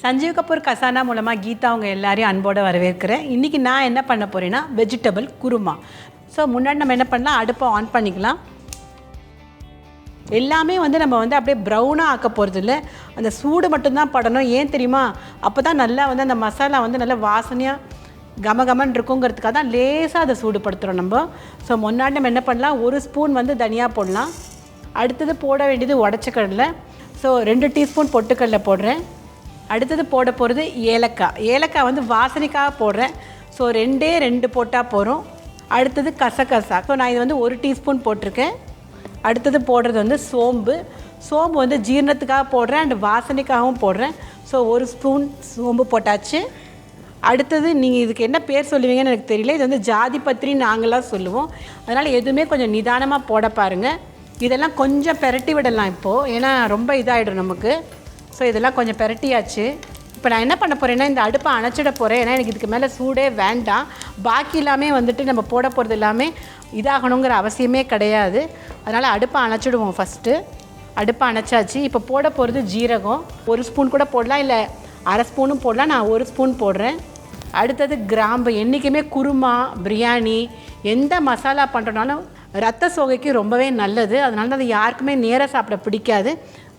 Sanjeev Kapoor Khazana மூலமா கீதா அவங்க எல்லாரையும் அன்போடு வரவேற்கிறேன். இன்றைக்கி நான் என்ன பண்ண போகிறேன்னா வெஜிடபிள் குருமா. ஸோ முன்னாடி நம்ம என்ன பண்ணலாம், அடுப்பை ஆன் பண்ணிக்கலாம். எல்லாமே நம்ம அப்படியே ப்ரௌனாக ஆக்க போகிறது இல்லை, அந்த சூடு மட்டும்தான் படணும். ஏன் தெரியுமா, அப்போ தான் நல்லா அந்த மசாலா நல்லா வாசனையாக கமகமன் இருக்குங்கிறதுக்காக தான் லேசாக அதை சூடுபடுத்துகிறோம் நம்ம. ஸோ முன்னாடி நம்ம என்ன பண்ணலாம், ஒரு ஸ்பூன் தனியா போடலாம். அடுத்தது போட வேண்டியது உடச்ச கடலை. ஸோ 2 டீஸ்பூன் பொட்டுக்கடலை போடுறேன். அடுத்தது போட போகிறது ஏலக்காய். ஏலக்காய் வாசனைக்காக போடுறேன். ஸோ 2 போட்டால் போகிறோம். அடுத்தது கசகசா. ஸோ நான் இது 1 டீஸ்பூன் போட்டிருக்கேன். அடுத்தது போடுறது சோம்பு. சோம்பு ஜீரணத்துக்காக போடுறேன் அண்ட் வாசனைக்காகவும் போடுறேன். ஸோ 1 ஸ்பூன் சோம்பு போட்டாச்சு. அடுத்தது நீங்கள் இதுக்கு என்ன பேர் சொல்லுவீங்கன்னு எனக்கு தெரியல, இது ஜாதி பத்திரி நாங்களாம் சொல்லுவோம். அதனால் எதுவுமே கொஞ்சம் நிதானமாக போட பாருங்கள். இதெல்லாம் கொஞ்சம் பெரட்டி விடலாம் இப்போது, ஏன்னா ரொம்ப இதாகிடும் நமக்கு. ஸோ இதெல்லாம் கொஞ்சம் பெரட்டியாச்சு. இப்போ நான் என்ன பண்ண போகிறேன்னா, இந்த அடுப்பை அணைச்சிட போகிறேன். ஏன்னா எனக்கு இதுக்கு மேலே சூடே வேண்டாம். பாக்கி எல்லாமே நம்ம போட போகிறது எல்லாமே இதாகணுங்கிற அவசியமே கிடையாது. அதனால் அடுப்பை அணைச்சிடுவோம் ஃபஸ்ட்டு. அடுப்பை அணைச்சாச்சு. இப்போ போட போகிறது ஜீரகம். 1 ஸ்பூன் கூட போடலாம், இல்லை அரை ஸ்பூனும் போடலாம். நான் 1 ஸ்பூன் போடுறேன். அடுத்தது கிராம்பு. என்றைக்குமே குருமா, பிரியாணி, எந்த மசாலா பண்ணுறனாலும் ரத்த சோகைக்கு ரொம்பவே நல்லது. அதனால தான் அது யாருக்குமே நேராக சாப்பிட பிடிக்காது.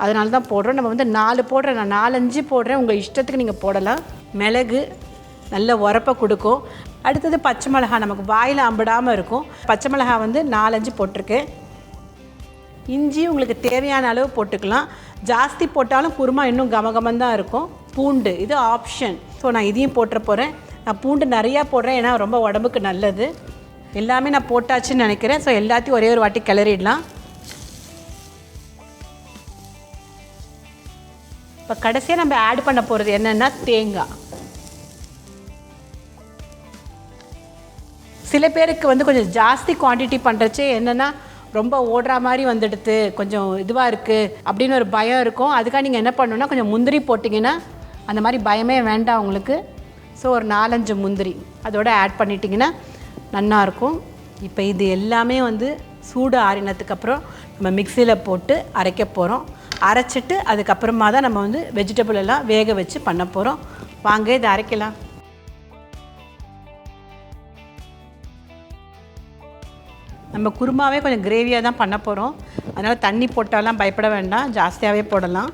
அதனால தான் போடுறோம். நம்ம 4 போடுறேன், நான் 4-5 போடுறேன். உங்கள் இஷ்டத்துக்கு நீங்கள் போடலாம். மிளகு நல்ல உரப்பை கொடுக்கும். அடுத்தது பச்சை மிளகா, நமக்கு வாயில் அம்பிடாமல் இருக்கும். பச்சை மிளகா 4-5 போட்டிருக்கேன். இஞ்சி உங்களுக்கு தேவையான அளவு போட்டுக்கலாம். ஜாஸ்தி போட்டாலும் குருமா இன்னும் கமகமன் தான் இருக்கும். பூண்டு இது ஆப்ஷன். ஸோ நான் இதையும் போட்டுற போகிறேன். நான் பூண்டு நிறையா போடுறேன், ஏன்னா ரொம்ப உடம்புக்கு நல்லது. எல்லாமே நான் போட்டாச்சுன்னு நினைக்கிறேன். ஸோ எல்லாத்தையும் ஒரே ஒரு வாட்டி கிளறிடலாம். இப்போ கடைசியாக நம்ம ஆட் பண்ண போகிறது என்னென்னா தேங்காய். சில பேருக்கு கொஞ்சம் ஜாஸ்தி குவான்டிட்டி பண்ணுறச்சே என்னென்னா ரொம்ப ஓடுற மாதிரி வந்துடுது, கொஞ்சம் இதுவாக இருக்குது அப்படின்னு ஒரு பயம் இருக்கும். அதுக்காக நீங்கள் என்ன பண்ணணுன்னா, கொஞ்சம் முந்திரி போட்டிங்கன்னா அந்த மாதிரி பயமே வேண்டாம் உங்களுக்கு. ஸோ ஒரு 4-5 முந்திரி அதோட ஆட் பண்ணிட்டிங்கன்னா நல்லாயிருக்கும். இப்போ இது எல்லாமே சூடு ஆறினதுக்கப்புறம் நம்ம மிக்சியில் போட்டு அரைக்க போகிறோம். அரைச்சிட்டு அதுக்கப்புறமா தான் நம்ம வெஜிடபிள் எல்லாம் வேக வச்சு பண்ண போகிறோம். வாங்க இதை அரைக்கலாம். நம்ம குருமாவே கொஞ்சம் கிரேவியாக தான் பண்ண போகிறோம். அதனால் தண்ணி போட்டாலாம் பயப்பட வேண்டாம், ஜாஸ்தியாகவே போடலாம்.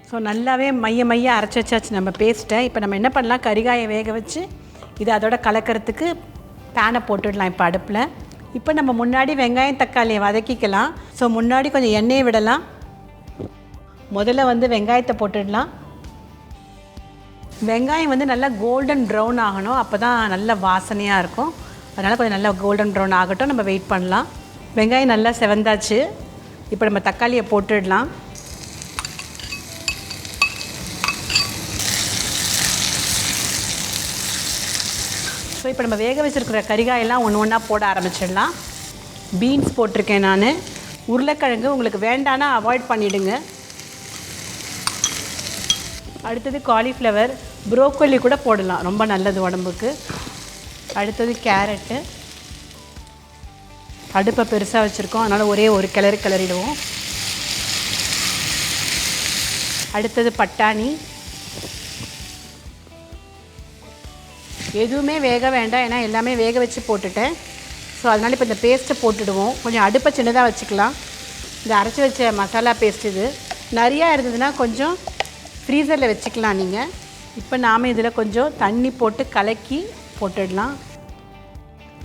ஸோ நல்லாவே மைய அரைச்சி வச்சாச்சு நம்ம பேஸ்ட்டை. இப்போ நம்ம என்ன பண்ணலாம், கறிகாயை வேக வச்சு இதை அதோட கலக்கிறதுக்கு பேனை போட்டுடலாம் இப்போ அடுப்பில். இப்போ நம்ம முன்னாடி வெங்காயம் தக்காளியை வதக்கிக்கலாம். ஸோ முன்னாடி கொஞ்சம் எண்ணெயை விடலாம். முதல்ல வெங்காயத்தை போட்டுடலாம். வெங்காயம் நல்லா கோல்டன் ப்ரௌன் ஆகணும், அப்போ தான் நல்ல வாசனையாக இருக்கும். அதனால் கொஞ்சம் நல்லா கோல்டன் ப்ரௌன் ஆகட்டும், நம்ம வெயிட் பண்ணலாம். வெங்காயம் நல்லா செவந்தாச்சு. இப்போ நம்ம தக்காளியை போட்டுடலாம். ஸோ இப்போ நம்ம வேக வச்சுருக்கிற கறிகாயெல்லாம் ஒன்று ஒன்றா போட ஆரம்பிச்சிடலாம். பீன்ஸ் போட்டிருக்கேன் நான். உருளைக்கிழங்கு உங்களுக்கு வேண்டானா அவாய்ட் பண்ணிவிடுங்க. அடுத்தது காலிஃப்ளவர், ப்ரோக்கோலி கூட போடலாம், ரொம்ப நல்லது உடம்புக்கு. அடுத்தது கேரட்டு. அடுப்பை பெருசாக வச்சுருக்கோம், அதனால் ஒரே ஒரு கிளறிடுவோம். அடுத்தது பட்டாணி. எதுவுமே வேக வேண்டாம், ஏன்னா எல்லாமே வேக வச்சு போட்டுட்டேன். ஸோ அதனால் இப்போ இந்த பேஸ்ட்டை போட்டுடுவோம். கொஞ்சம் அடுப்பை சின்னதாக வச்சுக்கலாம். இந்த அரைச்சி வச்ச மசாலா பேஸ்ட் இது நிறையா இருந்ததுன்னா கொஞ்சம் ஃப்ரீசரில் வச்சுக்கலாம் நீங்கள். இப்போ நாம் இதில் கொஞ்சம் தண்ணி போட்டு கலக்கி போட்டுடலாம்.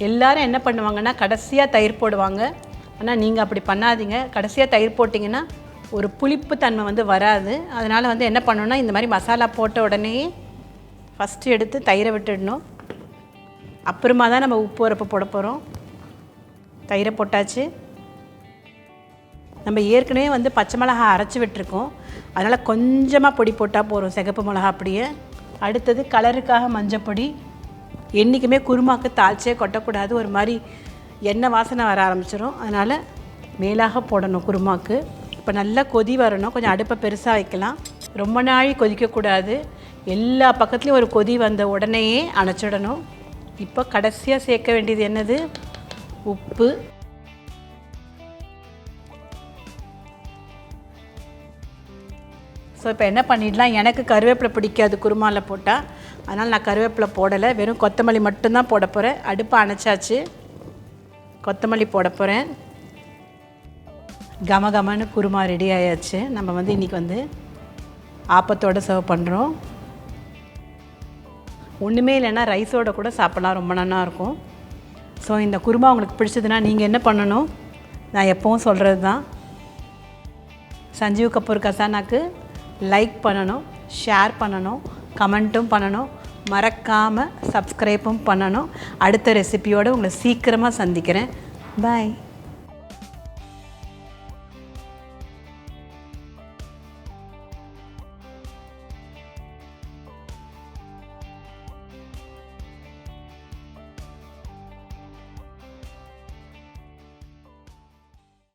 எல்லோரும் என்ன பண்ணுவாங்கன்னா கடைசியாக தயிர் போடுவாங்க. ஆனால் நீங்கள் அப்படி பண்ணாதீங்க. கடைசியாக தயிர் போட்டிங்கன்னா ஒரு புளிப்பு தன்மை வராது. அதனால் என்ன பண்ணணுன்னா, இந்த மாதிரி மசாலா போட்ட உடனே ஃபஸ்ட்டு எடுத்து தயிரை விட்டுடணும். அப்புறமா தான் நம்ம உப்பு உரப்பு போட போகிறோம். தயிரை போட்டாச்சு. நம்ம ஏற்கனவே பச்சை மிளகா அரைச்சி விட்டுருக்கோம், அதனால் கொஞ்சமாக பொடி போட்டால் போகிறோம், சிகப்பு மிளகா அப்படியே. அடுத்தது கலருக்காக மஞ்சப்பொடி. என்றைக்குமே குருமாக்கு தாளிச்சே கொட்டக்கூடாது, ஒரு மாதிரி எண்ணெய் வாசனை வர ஆரம்பிச்சிடும். அதனால் மேலாக போடணும் குருமாக்கு. இப்போ நல்லா கொதி வரணும். கொஞ்சம் அடுப்பை பெருசாக வைக்கலாம். ரொம்ப நாள் கொதிக்கக்கூடாது. எல்லா பக்கத்துலேயும் ஒரு கொதி வந்த உடனேயே அணைச்சிடணும். இப்போ கடைசியாக சேர்க்க வேண்டியது என்னது, உப்பு. ஸோ இப்போ என்ன பண்ணிடலாம், எனக்கு கருவேப்பிலை பிடிக்காது குருமாவில் போட்டால், அதனால் நான் கருவேப்பிலை போடலை, வெறும் கொத்தமல்லி மட்டும்தான் போட போகிறேன். அடுப்பை அணைச்சாச்சு, கொத்தமல்லி போட போகிறேன். கமகமன்னு குருமா ரெடி ஆயாச்சு. நம்ம வந்து இன்றைக்கி வந்து ஆப்பத்தோடு சர்வ் பண்ணுறோம். ஒன்றுமே இல்லைன்னா ரைஸோடு கூட சாப்பிட்லாம், ரொம்ப நல்லாயிருக்கும். ஸோ இந்த குருமா உங்களுக்கு பிடிச்சதுன்னா நீங்கள் என்ன பண்ணணும், நான் எப்போவும் சொல்கிறது தான், சஞ்சீவ் கபூர் கசானாக்கு லைக் பண்ணணும், ஷேர் பண்ணணும், கமெண்ட்டும் பண்ணணும், மறக்காமல் சப்ஸ்கிரைப்பும் பண்ணணும். அடுத்த ரெசிபியோடு உங்களை சீக்கிரமாக சந்திக்கிறேன். பாய்.